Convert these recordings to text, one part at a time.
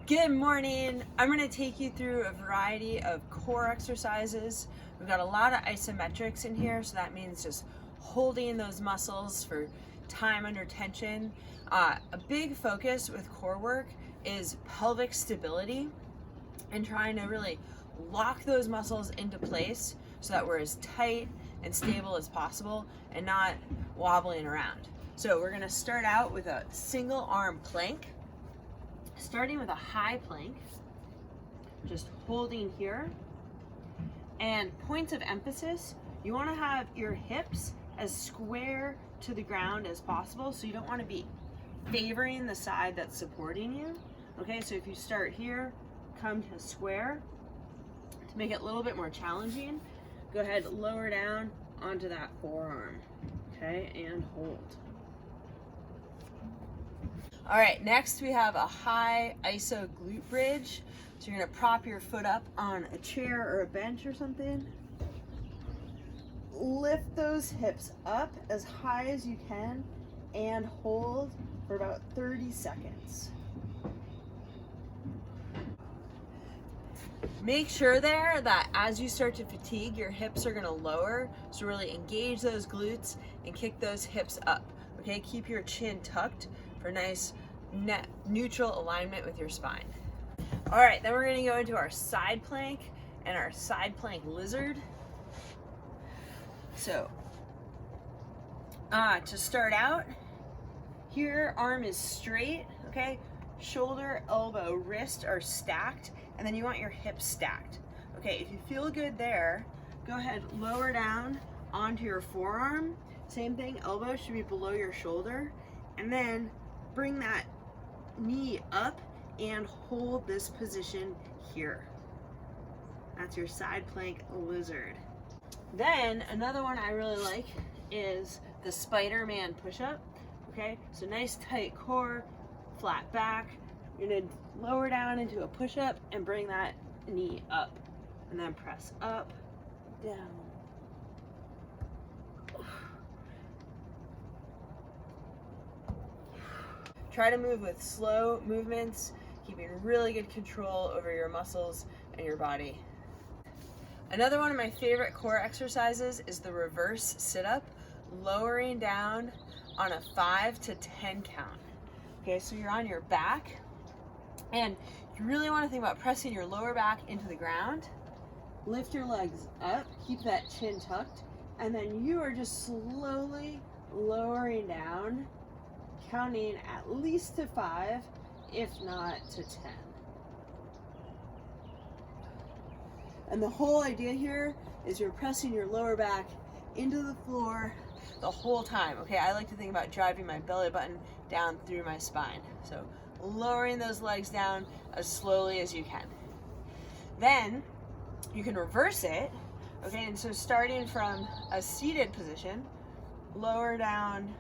Good morning. I'm going to take you through a variety of core exercises. We've got a lot of isometrics in here, so that means just holding those muscles for time under tension. A big focus with core work is pelvic stability and trying to really lock those muscles into place so that we're as tight and stable as possible and not wobbling around. So we're going to start out with a single arm plank. Starting with a high plank, just holding here. And points of emphasis, you want to have your hips as square to the ground as possible, so you don't want to be favoring the side that's supporting you. Okay, so if you start here, come to square. To make it a little bit more challenging, go ahead, lower down onto that forearm. Okay, and hold. All right, next we have a high iso glute bridge. So you're gonna prop your foot up on a chair or a bench or something. Lift those hips up as high as you can and hold for about 30 seconds. Make sure there that as you start to fatigue, your hips are gonna lower. So really engage those glutes and kick those hips up. Okay, keep your chin tucked for nice neutral alignment with your spine. All right, then we're gonna go into our side plank and our side plank lizard. So, to start out, here arm is straight, okay? Shoulder, elbow, wrist are stacked, and then you want your hips stacked. Okay, if you feel good there, go ahead, lower down onto your forearm. Same thing, elbow should be below your shoulder, and then bring that knee up and hold this position here. That's your side plank lizard. Then another one I really like is the Spider-Man push-up. Okay, so nice tight core, flat back. You're gonna lower down into a push-up and bring that knee up, and then press up, down. Try to move with slow movements, keeping really good control over your muscles and your body. Another one of my favorite core exercises is the reverse sit-up, lowering down on a 5 to 10 count. Okay, so you're on your back, and you really want to think about pressing your lower back into the ground. Lift your legs up, keep that chin tucked, and then you are just slowly lowering down, counting at least to 5, if not to 10. And the whole idea here is you're pressing your lower back into the floor the whole time. Okay, I like to think about driving my belly button down through my spine. So lowering those legs down as slowly as you can. Then you can reverse it. Okay, and so starting from a seated position, lower down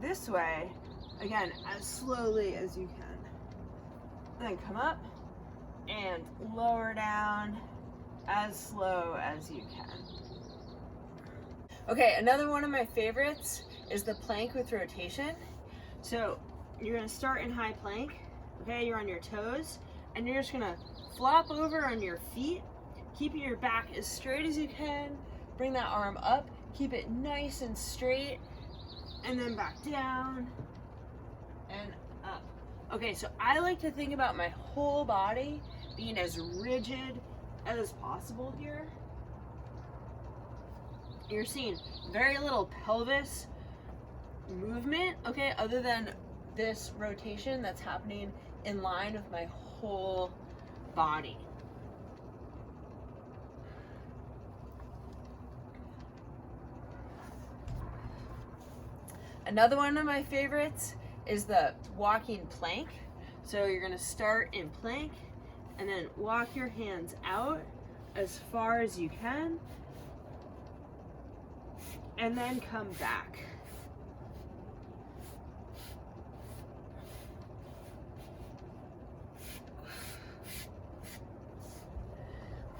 this way, again, as slowly as you can. Then come up and lower down as slow as you can. Okay, another one of my favorites is the plank with rotation. So you're gonna start in high plank, okay, you're on your toes, and you're just gonna flop over on your feet, keeping your back as straight as you can, bring that arm up, keep it nice and straight, and then back down and up. Okay, so I like to think about my whole body being as rigid as possible here. You're seeing very little pelvis movement, okay, other than this rotation that's happening in line with my whole body. Another one of my favorites is the walking plank. So you're gonna start in plank and then walk your hands out as far as you can and then come back.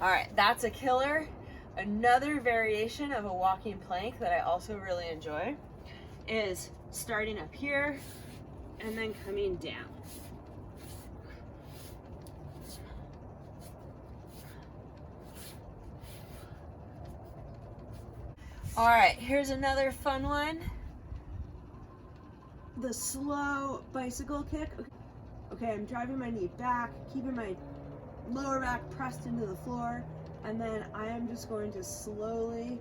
All right, that's a killer. Another variation of a walking plank that I also really enjoy is starting up here, and then coming down. All right, here's another fun one. The slow bicycle kick. Okay, I'm driving my knee back, keeping my lower back pressed into the floor, and then I am just going to slowly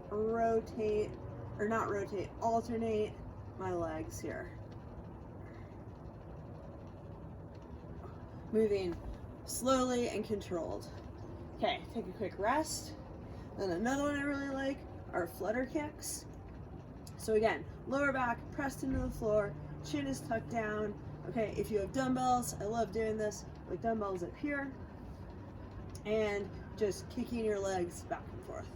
rotate, or not rotate, alternate my legs here. Moving slowly and controlled. Okay, take a quick rest. Then another one I really like are flutter kicks. So again, lower back pressed into the floor, chin is tucked down. Okay, if you have dumbbells, I love doing this with dumbbells up here, and just kicking your legs back and forth.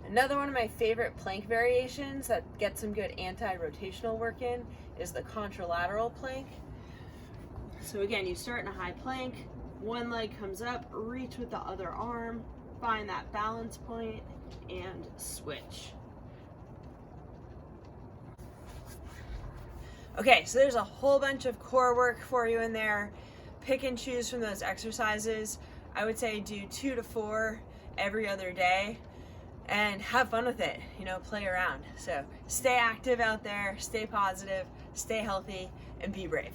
Another one of my favorite plank variations that gets some good anti-rotational work in is the contralateral plank. So again, you start in a high plank, one leg comes up, reach with the other arm, find that balance point, and switch. Okay, so there's a whole bunch of core work for you in there. Pick and choose from those exercises. I would say do 2 to 4 every other day and have fun with it, you know, play around. So stay active out there, stay positive, stay healthy, and be brave.